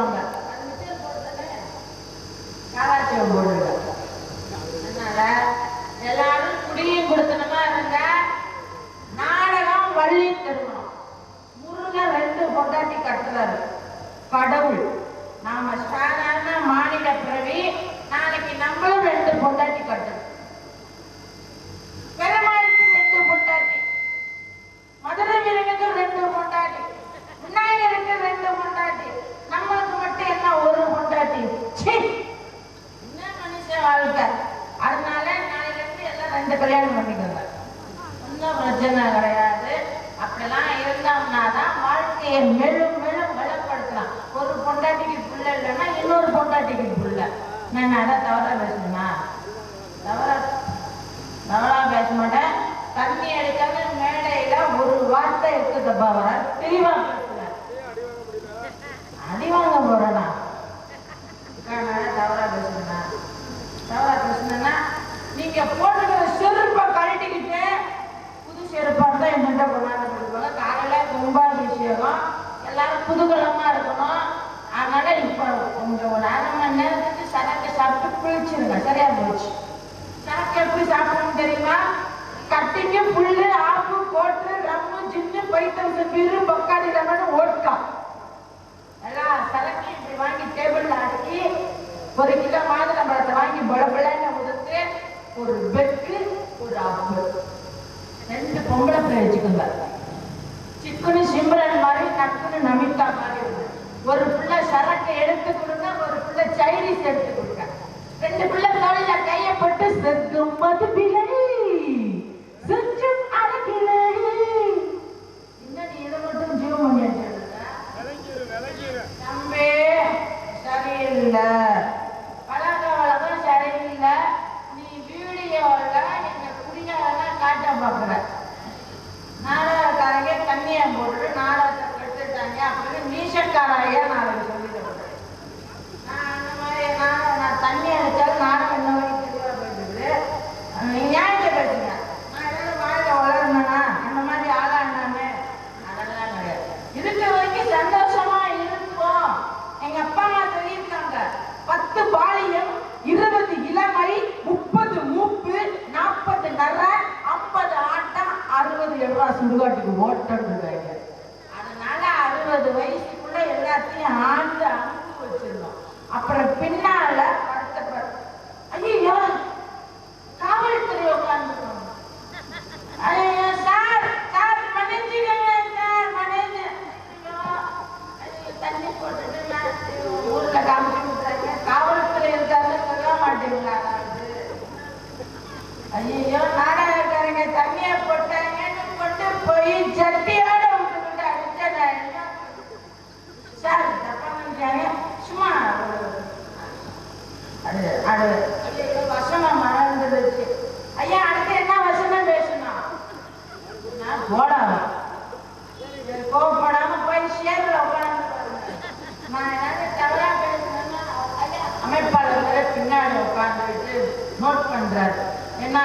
போடுவாங்க. காலாட்சியம் போடுங்க. அதனால எல்லாரும் குடியும் கொடுத்தனமா இருங்க. நாடகம் வள்ளி திருமணம். முருகன் 2 பொண்டாட்டி கட்டுறாரு. கடவுள் நாம சாதாரண மாநில பிறவி. நாளைக்கு நம்மளும் 2 பொண்டாட்டி கட்டணும். பெருமாளுக்கு 2 பொண்டாட்டி, மதுரை வீரனுக்கு 2 பொண்டாட்டி, விநாயகருக்கு 2 பொண்டாட்டி, நம்மளுக்கு மட்டும் என்ன 1 பொண்டாட்டி? என்ன மனுஷ வாழ்க்கை. அதனால நாளைக்கு எல்லாம் 2 கல்யாணம் பண்ணிக்கோங்க. ஒன்றும் பிரச்சனை கிடையாது. அப்படிலாம் இருந்தோம்னா தான் வாழ்க்கையை மெழும் மெழும் பலப்படுத்தலாம். ஒரு பொண்டாட்டிக்கு பிள்ளை இல்லைன்னா இன்னொரு பொண்டாட்டிக்கு பிள்ளை. நான் அதை தவறா பேசணுமா? தவறா பேச மாட்டேன். தண்ணி அடிக்காம மேடையில ஒரு வார்த்தை இருக்குதப்பா வர தெளிவா பேசுவேன். அடி வாங்க போறேனா? தவறா பேசுனா நீங்க போட்டுக்கிற செருப்பை கழட்டிக்கிட்டு புது செருப்பா இருந்தா என்னென்ன கொண்டாந்து கொடுப்பாங்க. காலையில கும்பாபிஷேகம், எல்லாரும் புதுகலமா இருக்கணும். அதனால இப்ப கொஞ்சம் ஒரு 1/2 மணி நேரத்துக்கு சரக்கு சாப்பிட்டு குளிச்சிருங்க. சரியா போச்சு. சரக்கு எப்படி சாப்பிடணும் தெரியுமா? கட்டிக்கு புல்லு, ஆப்பு, கோட்டு, ரம்மு, ஜின்னு, பைத்தம்சு, பீரு, பக்காடி, லெமன், ஓட்கா எல்லாம் சரக்கு இப்படி வாங்கி டேபிள்ல அடுக்கி 1 கிலோ மாதுளம்பழத்தை வாங்கி பலபலன்னு உதுத்து ஒரு பெக்கு, ஒரு ஆப்பு, 2 பொம்பளை பிள்ளை வச்சுக்கோங்க. சிக்குன்னு சிம்ரன் மாதிரி, நக்குன்னு நமிதா மாதிரி. ஒரு பிள்ளை சரக்கை எடுத்து கொடுங்க, ஒரு பிள்ளை சைனீஸ் எடுத்து கொடுங்க. 2 பிள்ளை தோளில கையப்பட்டு செத்தும் மது பிள்ளை செஞ்சும் அழகிலே. இன்னும் இதை மட்டும் ஜீவம் பண்ணி தம்பி சரியில்லை, பழக்க வழக்கம் சரியில்லை. நீ வீடியோல எங்க குடியாரெல்லாம் காட்ட பாக்குற. நாடகக்காரங்க கண்ணியை போட்டு நாடகத்தை கட்டுட்டாங்க அப்படின்னு நீசக்காரையா நாளைக்கு சொல்லிடுறேன். நான் அந்த மாதிரி நான் தண்ணி அடிச்சாலும் நாடகம் என்ன வரைக்கும் தெளிவா போயிடுது. நியாயத்தை பேசுங்க. நான் ஏதாவது வாழ்க்கை வளரணும்னா அந்த மாதிரி ஆளாண்டாமே அதெல்லாம் கிடையாது. இருக்க வரைக்கும் சந்தோஷமா இருப்போம். எங்க அப்பா அம்மா சொல்லியிருக்காங்க, 10 பாலியம், 20 இளமை, 30 மூப்பு, 40 நர, 50 ஆட்டம், 60 எழுவா சுடுகாட்டுக்கு ஓட்டம் இருக்காங்க. அதனால 60 வயசுக்குள்ள எல்லாத்தையும் ஆண்டு அமுத்து வச்சிருந்தோம். அப்புறம் பின்னால ஐயோ காவல்துறை உட்கார்ந்து சார் சார் மன்னிச்சுக்கங்க சார் மன்னிச்சு தண்ணி போட்டுட்டு ஊர்ல காமிச்சு விட்டாங்க. காவல்துறை இருக்காங்க சொல்ல மாட்டீங்களா? ஐயோ நாடகக்காரங்க தண்ணியை போட்டாங்கன்னு கொண்டு போய் சட்டியோட விட்டுக்கிட்டு அடிச்ச சார் தப்பா நினைச்சாங்க. சும்மா அது வசனம் மறந்துடுச்சு. ஐயா அடுத்து என்ன வசனம் பேசணும்? நான் போடாம கோவப்படாம போய் சேர்ல உட்காந்து நான் ஏதாவது தவறா பேசணும்னா அமைப்பாளர்களை பின்னாடி உட்காந்துட்டு நோட் பண்றாரு. என்ன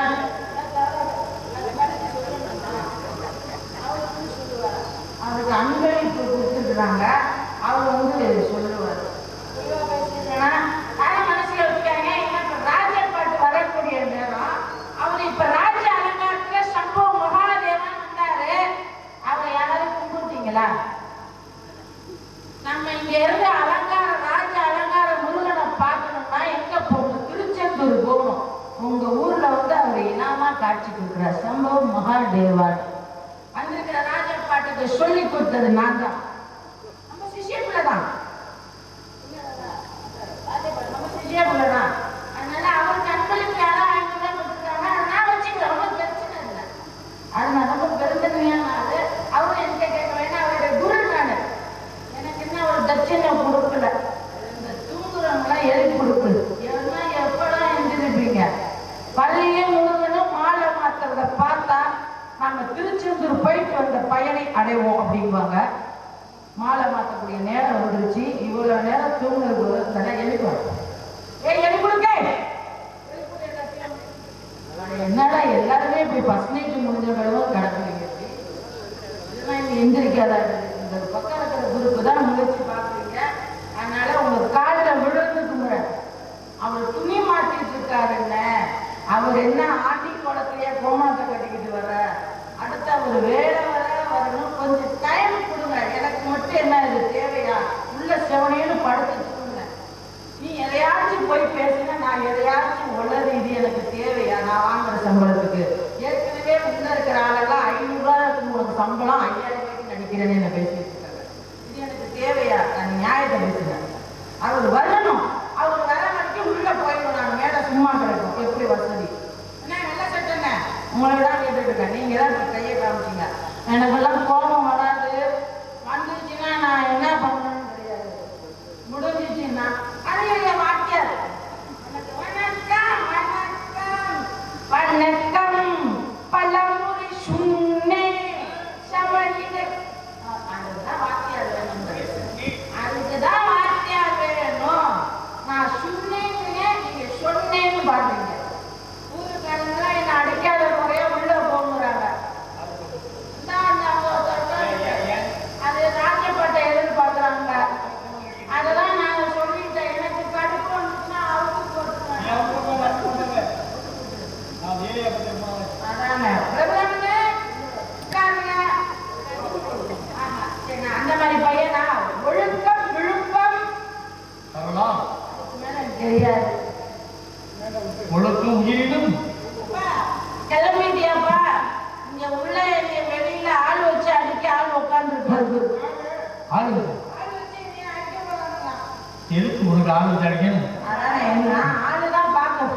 அவருக்கு அன்பளிப்பு கொடுத்துருக்குறாங்க. அவர் சொல்லுவார். மனசுல வச்சுக்காங்க. இப்ப ராஜன் பாட்டு வரக்கூடிய நேரம் அவர் இப்ப ராஜ அலங்காரத்துல சம்பவ மகாதேவன் வந்தாரு. அவரை யாராவது கும்பிட்டீங்களா? நம்ம இங்க இருந்து அலங்கார ராஜ அலங்கார முருகனை பார்க்கணும்னா எங்க போகணும்? திருச்செந்தூர் போகணும். உங்க ஊர்ல அவர் இனாமா காட்சி கொடுக்குறார். சம்பவ மகாதேவன் வந்திருக்கிற ராஜ பாட்டுக்கு சொல்லி கொடுத்தது நான் தான். நம்ம சிஷியப்புலதான் நம்ம சிஷியப்புலதான். அதனால அவருக்கு அன்பளிப்பு யாரும் 500 கொடுத்துருக்காங்க. நான் வச்சுக்கிறேன், ரொம்ப பிரச்சனை இல்லை. அது நான் ரொம்ப பெருந்தன்மையான ஆளு. அவரும் என்கிட்ட கேட்க வேண்டாம். அவருடைய குரு நானு. எனக்கு என்ன ஒரு தட்சிணை கொடுக்கல. இந்த தூங்குறவங்களாம் எழுதி கொடுக்குது. ஏன்னா எப்பதான் எழுந்திருப்பீங்க? பள்ளியும் முருகனும் மாலை மாத்துறத பார்த்தா நாம திருச்செந்தூர் போயிட்டு வந்த பயனை அடைவோம் அப்படிங்குவாங்க. மாலை மாற்றக்கூடிய நேரம் வந்துருச்சு. இவ்வளவு நேரம் தூங்குறது எழுப்போம். எழுதி கொடுக்க என்னடா எல்லாருமே இப்படி ஃபர்ஸ்ட் நைட்டு முடிஞ்சவங்களும் கிடக்குறீங்க. இதெல்லாம் எந்திரிக்காதா? இந்த பக்கம் இருக்கிற குரூப்பு தான் முயற்சி பார்க்குறீங்க. அதனால என்ன ஆண்டி குளத்திலேயே கோமாத்தை கட்டிக்கிட்டு வர, அடுத்த ஒரு வேலை வரணும், கொஞ்சம் டைம் கொடுங்க. எனக்கு மட்டும் என்ன இது தேவையா? உள்ள செவனேன்னு படுத்து சொல்லுங்க. நீ எதையாச்சும் போய் பேசுனா நான் எதையாச்சும் உளது, இது எனக்கு தேவையா? நான் வாங்குற சம்பளத்துக்கு ஏற்கனவே உள்ள இருக்கிற ஆளெல்லாம் 500 ரூபாய்க்கு உங்களுக்கு சம்பளம் 5000 ரூபாய்க்கு நடிக்கிறேன்னு என்ன பேசிட்டு இருக்காங்க. இது எனக்கு தேவையா? நான் நியாயத்தை பேசுறேன். அவர் வரணும், அவர் வர வரைக்கும் உள்ள போயிடும். நான் மேல சும்மா கிடைக்கும். எப்படி வசதி என்ன நல்ல சட்டங்க உங்களை தான் கேட்டுட்டு இருக்கேன். நீங்க தான் கையை காமிச்சிங்க. எனக்கெல்லாம் கோபம் வராது. வந்துருச்சுன்னா நான் என்ன பண்ணணும்னு தெரியாது. முடிஞ்சிச்சுன்னா அது என் வாக்கியார் வணக்கம் வணக்கம் வணக்கம் பலமுறை சுண்ணே சமயிலே. அதுதான் வாக்கியார் வேணும். அதுக்குதான் வாக்கியார் வேணும். நான் சுண்ணேன்னு நீங்க சொன்னேன்னு பாருங்க. ஊருக்காரங்களாம் என்ன அடிக்காத முறையா உள்ள போகிறாங்க. அது ராஜ்யப்பட்டை எதிர்பார்க்குறாங்க. அதெல்லாம் நான் சொல்லிட்டேன். எனக்கு கடுப்பு வந்துச்சுன்னா அவருக்கு போட்டுருவேன். அதாங்க பிரபலம்னு அந்த மாதிரி பையனா ஒழுக்கம் விழுப்பம் தெரியாது. ஒழுக்கம் உயிரினும் கிளம்பிட்டியாப்பா? இங்க உள்ள வெளியில ஆள் வச்சு அடிக்க ஆள் உட்கார்ந்துருக்காரு. ஆள் எதுக்கு உனக்கு ஆள் வச்சு அடிக்கணும்? அதான் என்ன ஆளுதான் பார்க்க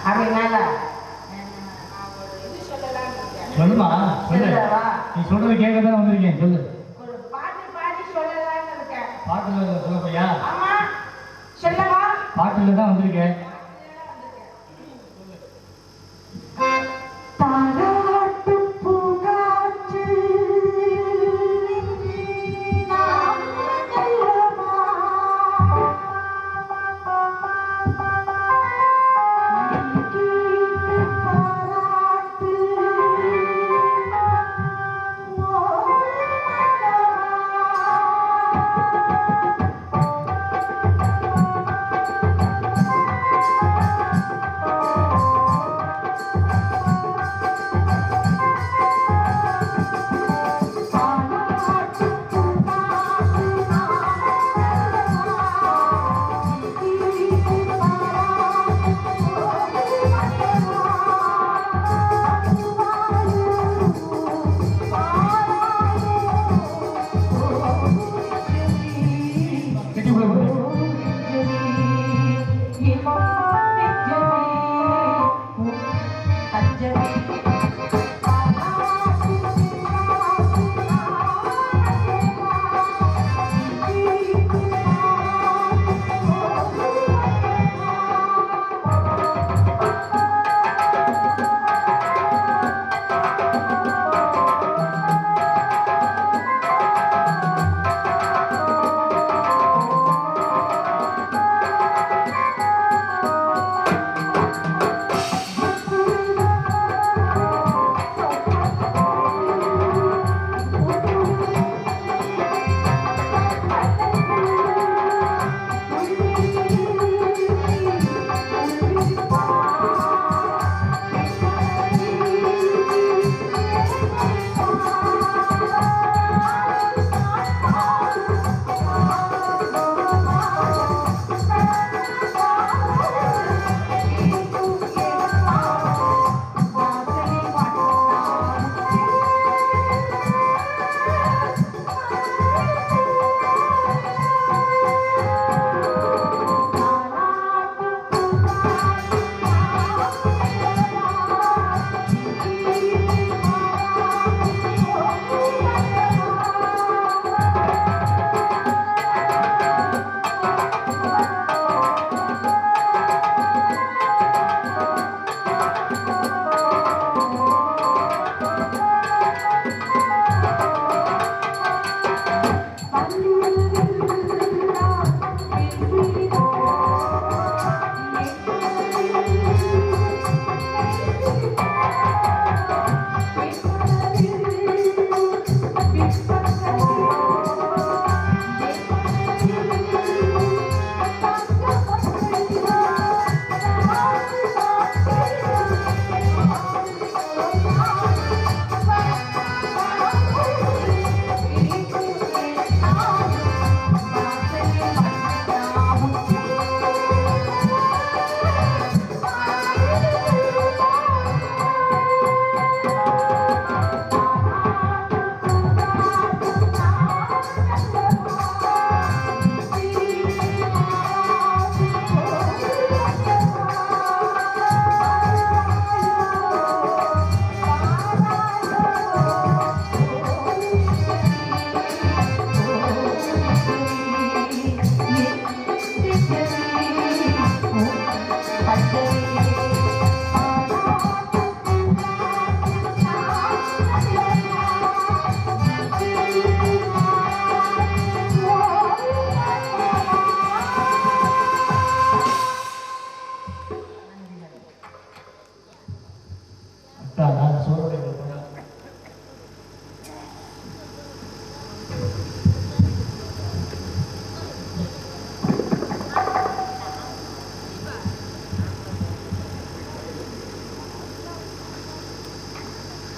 அப்படின்னால சொல்லுமா, சொல்லு. நீ சொல்றது கேட்கதான் வந்திருக்கேன். சொல்லு. ஒரு பாட்டு பாடி சொல்லலாம்னு இருக்கேன். பாட்டுல சொல்லப்பையா? ஆமா சொல்லவா? பாட்டுல தான் வந்திருக்கேன்.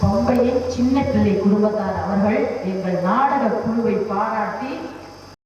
பம்பையின் சின்ன பிள்ளை குடும்பத்தார் அவர்கள் எங்கள் நாடக குழுவை பாராட்டி